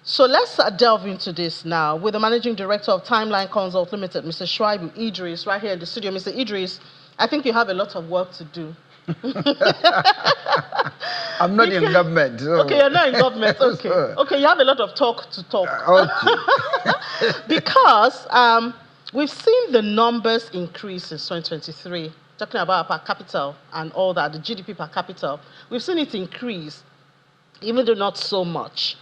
So let's delve into this now with the Managing Director of Timeline Consult Limited, Mr. Shuaibu Idris, right here in the studio. Mr. Idris, I think you have a lot of work to do. I'm not in government. So. Okay, you're not in government. Okay. Okay, you have a lot of talk to talk. Okay. Because we've seen the numbers increase since 2023. Talking about per capita and all that, the GDP per capita. We've seen it increase, even though not so much.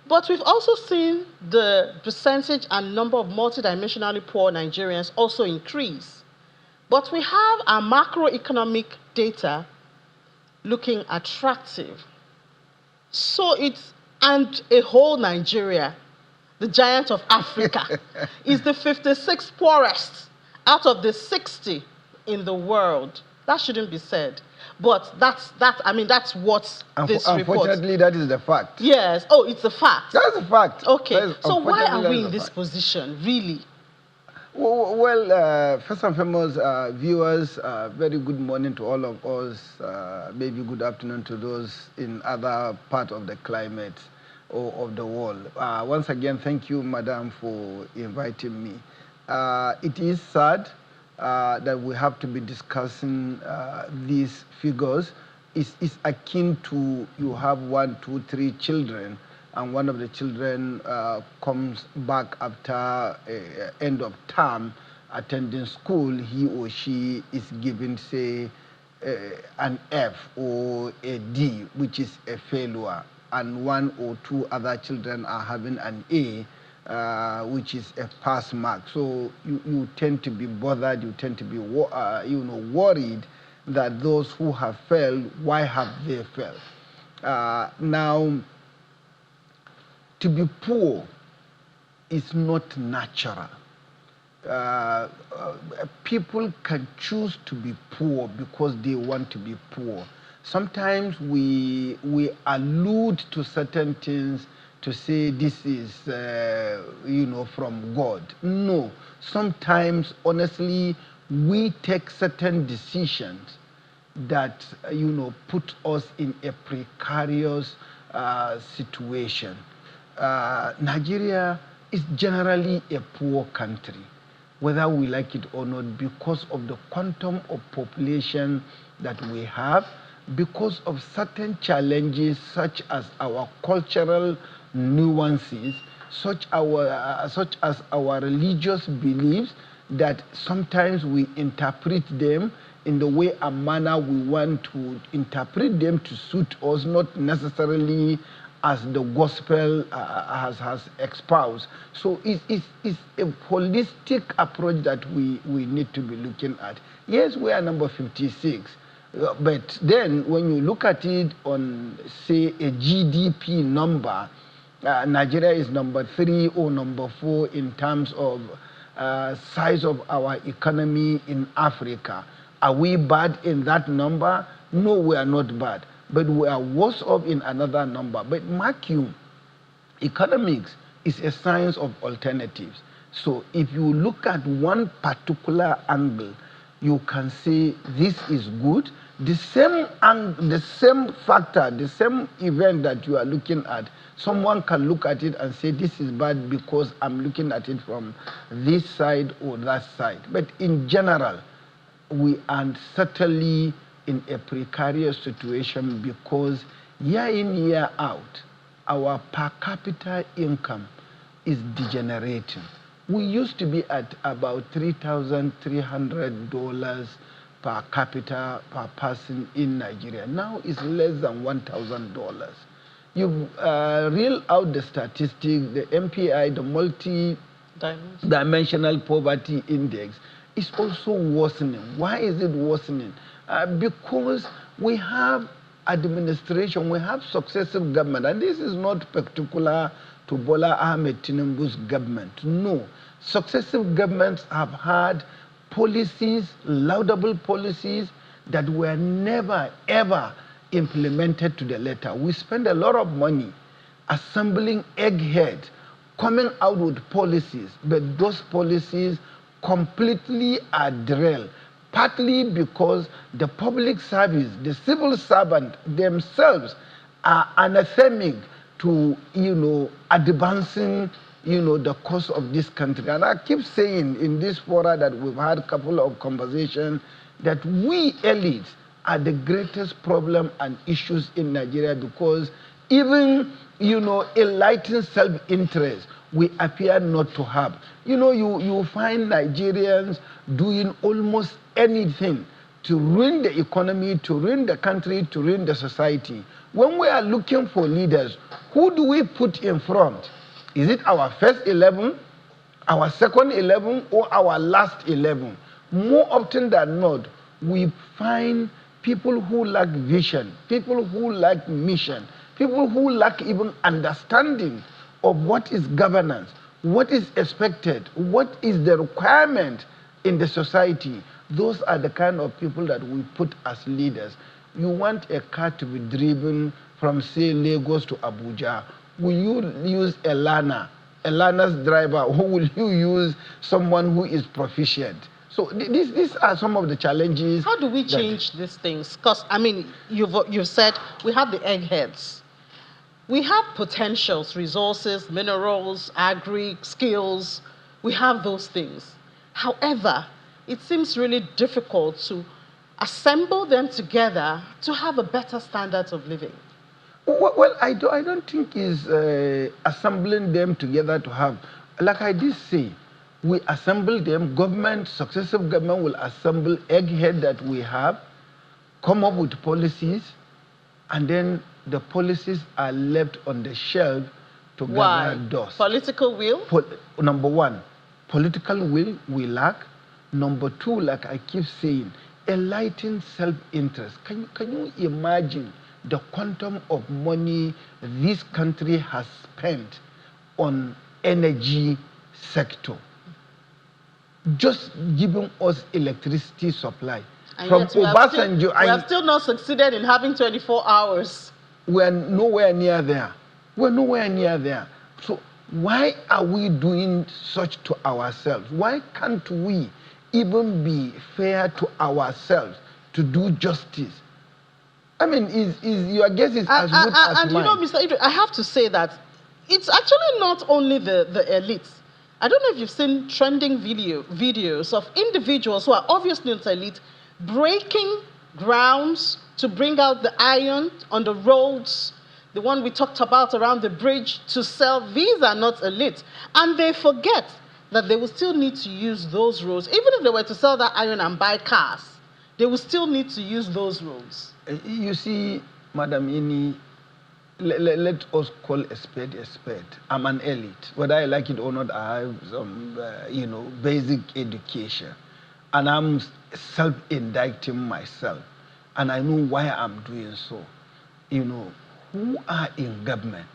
But we've also seen the percentage and number of multidimensionally poor Nigerians also increase. But we have our macroeconomic data looking attractive. So it's, and a whole Nigeria, the giant of Africa, is the 56th poorest out of the 60 in the world. That shouldn't be said. But that's what this report. Unfortunately, that is the fact. Yes. Oh, it's a fact. That's a fact. Okay. So why are we in this position, really? Well, first and foremost, viewers, very good morning to all of us. Maybe good afternoon to those in other part of the climate or of the world. Once again, thank you, Madam, for inviting me. It is sad that we have to be discussing these figures. It's akin to you have 1, 2, 3 children, and one of the children comes back after end of term attending school. He or she is given, say, an F or a D, which is a failure, and 1 or 2 other children are having an A, which is a pass mark. So you tend to be bothered, you tend to be worried that those who have failed, why have they failed? Now, to be poor is not natural. People can choose to be poor because they want to be poor. Sometimes we allude to certain things to say this is, from God. No. Sometimes, honestly, we take certain decisions that, put us in a precarious situation. Nigeria is generally a poor country, whether we like it or not, because of the quantum of population that we have, because of certain challenges such as our cultural nuances, such as our religious beliefs, that sometimes we interpret them in the way and manner we want to interpret them to suit us, not necessarily as the gospel has espoused. So it's a holistic approach that we need to be looking at. Yes, we are number 56, but then when you look at it on, say, a GDP number, Nigeria is number 3 or number 4 in terms of size of our economy in Africa. Are we bad in that number? No, we are not bad. But we are worse off in another number. But mark you, economics is a science of alternatives. So if you look at one particular angle, you can say this is good. The same factor, the same event that you are looking at, someone can look at it and say this is bad because I'm looking at it from this side or that side. But in general, we are certainly in a precarious situation because year in, year out, our per capita income is degenerating. We used to be at about $3,300 per capita per person in Nigeria. Now it's less than $1,000. You reel out the statistics, the MPI, the multi-dimensional poverty index, is also worsening. Why is it worsening? Because we have administration, we have successive government, and this is not particular to Bola Ahmed Tinubu's government. No, successive governments have had policies, laudable policies, that were never, ever implemented to the letter. We spend a lot of money assembling eggheads, coming out with policies, but those policies completely are derailed, partly because the public service, the civil servant themselves are anathemic to, advancing, the cause of this country. And I keep saying in this fora that we've had a couple of conversations that we elites are the greatest problem and issues in Nigeria, because even, enlightened self-interest we appear not to have. You find Nigerians doing almost anything to ruin the economy, to ruin the country, to ruin the society. When we are looking for leaders, who do we put in front? Is it our first 11, our second 11, or our last 11? More often than not, we find people who lack vision, people who lack mission, people who lack even understanding of what is governance, what is expected, what is the requirement in the society. Those are the kind of people that we put as leaders. You want a car to be driven from, say, Lagos to Abuja. Will you use Elana's driver, or will you use someone who is proficient? So these are some of the challenges. How do we change these things? Because, I mean, you've said we have the eggheads. We have potentials, resources, minerals, agri, skills. We have those things. However, it seems really difficult to assemble them together to have a better standard of living. Well, I don't think it's assembling them together to have. Like I did say, we assemble them. Successive government will assemble egghead that we have, come up with policies, and then the policies are left on the shelf to gather dust. Political will? Number one, political will we lack. Number two, like I keep saying, enlightened self-interest. Can you imagine the quantum of money this country has spent on energy sector? Just giving us electricity supply. And from Obasanjo, we have still not succeeded in having 24 hours. We're nowhere near there. We're nowhere near there. So why are we doing such to ourselves? Why can't we even be fair to ourselves to do justice? I mean, your guess is as good as and mine. Mr. Idris, I have to say that it's actually not only the elites. I don't know if you've seen trending videos of individuals who are obviously not elite breaking grounds to bring out the iron on the roads, the one we talked about around the bridge, to sell. These are not elite. And they forget that they will still need to use those roads. Even if they were to sell that iron and buy cars, they will still need to use those roads. You see, Madam Ini, let us call a spade a spade. I'm an elite. Whether I like it or not, I have some, basic education. And I'm self-indicting myself. And I know why I'm doing so. Who are in government?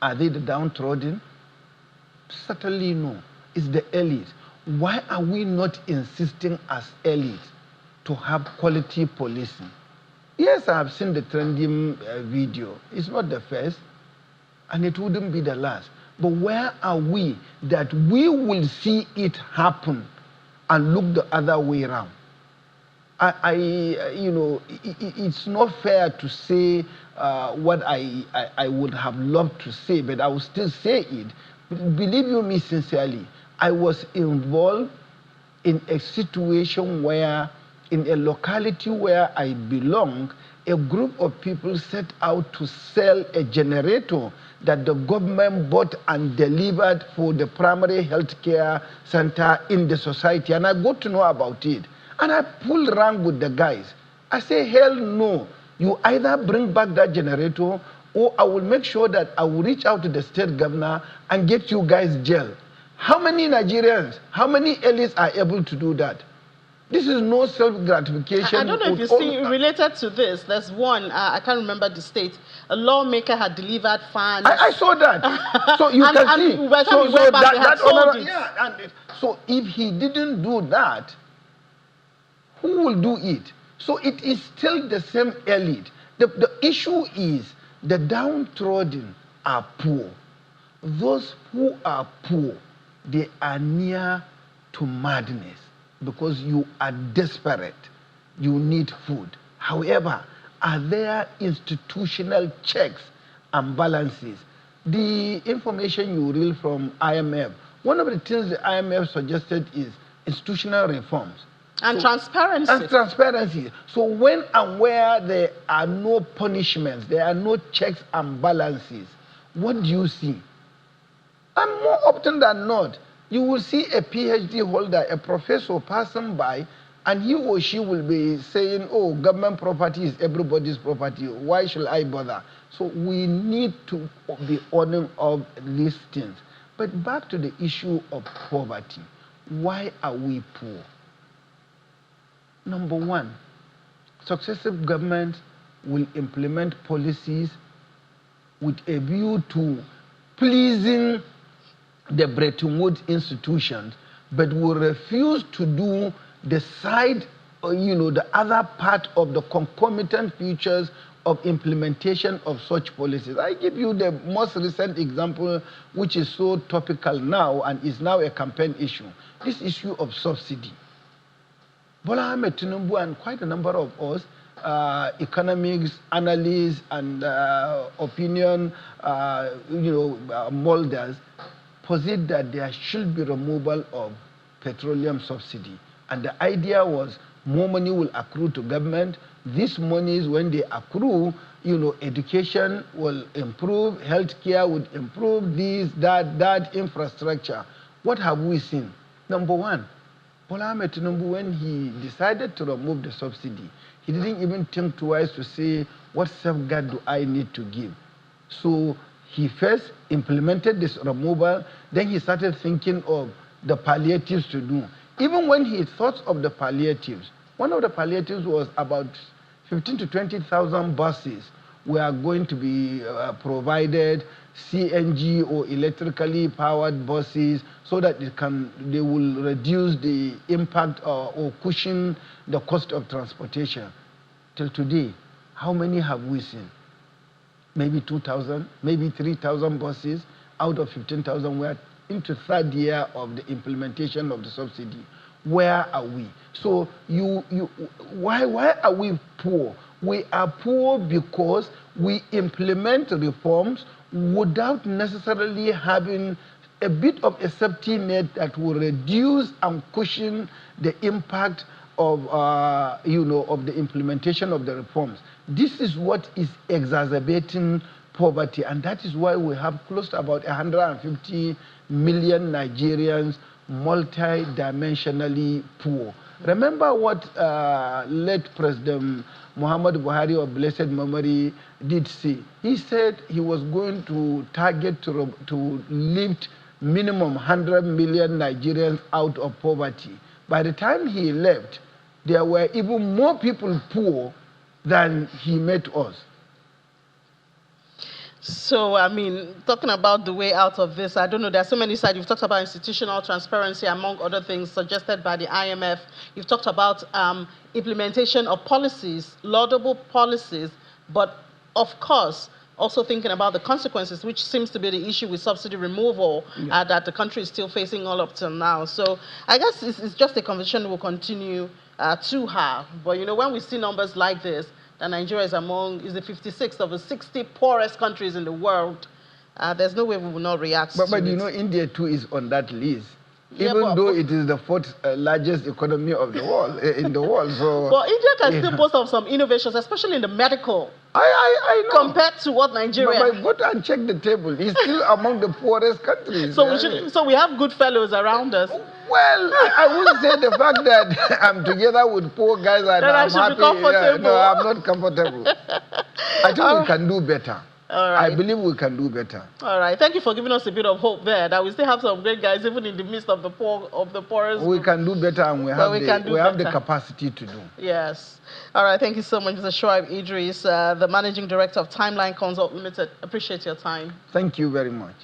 Are they the downtrodden? Certainly no. It's the elite. Why are we not insisting as elites to have quality policing? Yes, I have seen the trending video. It's not the first, and it wouldn't be the last. But where are we that we will see it happen and look the other way around? It's not fair to say what I would have loved to say, but I will still say it. Believe you me sincerely, I was involved in a situation where, in a locality where I belong, a group of people set out to sell a generator that the government bought and delivered for the primary health care center in the society. And I got to know about it. And I pulled around with the guys. I say, hell no. You either bring back that generator, or I will make sure that I will reach out to the state governor and get you guys jail. How many Nigerians, how many elites are able to do that? This is no self-gratification. I don't know if you see, related to this, there's one, I can't remember the state, a lawmaker had delivered fans. I saw that. So you can see. So if he didn't do that, who will do it? So it is still the same elite. The issue is the downtrodden are poor. Those who are poor, they are near to madness because you are desperate. You need food. However, are there institutional checks imbalances. The information you read from IMF, one of the things the IMF suggested is institutional reforms. And transparency. And transparency. So when and where there are no punishments, there are no checks and balances, what do you see? And more often than not, you will see a PhD holder, a professor passing by, and he or she will be saying, oh, government property is everybody's property. Why should I bother? So we need to be owning of these things. But back to the issue of poverty. Why are we poor? Number one, successive governments will implement policies with a view to pleasing the Bretton Woods institutions, but will refuse to do the side, the other part of the concomitant features of implementation of such policies. I give you the most recent example, which is so topical now and is now a campaign issue. This issue of subsidy. Bola Ahmed Tinubu and quite a number of us, economics, analysts, and opinion, molders, posit that there should be removal of petroleum subsidy. And the idea was more money will accrue to government. These monies, when they accrue, education will improve, healthcare would improve, this, that, infrastructure. What have we seen? Number one, Bola Ahmed Tinubu, when he decided to remove the subsidy, he didn't even think twice to say, what safeguard do I need to give? So he first implemented this removal, then he started thinking of the palliatives to do. Even when he thought of the palliatives, one of the palliatives was about 15 to 20,000 buses were going to be provided, CNG or electrically powered buses, so that they will reduce the impact or cushion the cost of transportation. Till today, how many have we seen? Maybe 2,000, maybe 3,000 buses out of 15,000 were into third year of the implementation of the subsidy. Where are we? So why are we poor? We are poor because we implement reforms without necessarily having a bit of a safety net that will reduce and cushion the impact of of the implementation of the reforms. This is what is exacerbating poverty, and that is why we have close to about 150 million Nigerians multi-dimensionally poor. Remember what late President Muhammadu Buhari of blessed memory did say. He said he was going to target to lift minimum 100 million Nigerians out of poverty. By the time he left, there were even more people poor than he met us. So, I mean, talking about the way out of this, I don't know, there are so many sides. You've talked about institutional transparency, among other things suggested by the IMF. You've talked about implementation of policies, laudable policies, but of course, also thinking about the consequences, which seems to be the issue with subsidy removal that the country is still facing all up till now. So I guess it's just a conversation we'll continue to have. But, when we see numbers like this, that Nigeria is the 56th of the 60 poorest countries in the world, there's no way we will not react to it. But India too is on that list. Even though it is the fourth largest economy of the world, in the world. So, but India can still boast of some innovations, especially in the medical. I know. Compared to what Nigeria... But go and check the table. It's still among the poorest countries. So we have good fellows around us. Well, I would say the fact that I'm together with poor guys and I'm happy. Be comfortable. No, I'm not comfortable. I think we can do better. All right. I believe we can do better. All right. Thank you for giving us a bit of hope there that we still have some great guys even in the midst of the poorest. We can do better, and we have the capacity to do. Yes. All right. Thank you so much, Mr. Shoaib Idris, the Managing Director of Timeline Consult Limited. Appreciate your time. Thank you very much.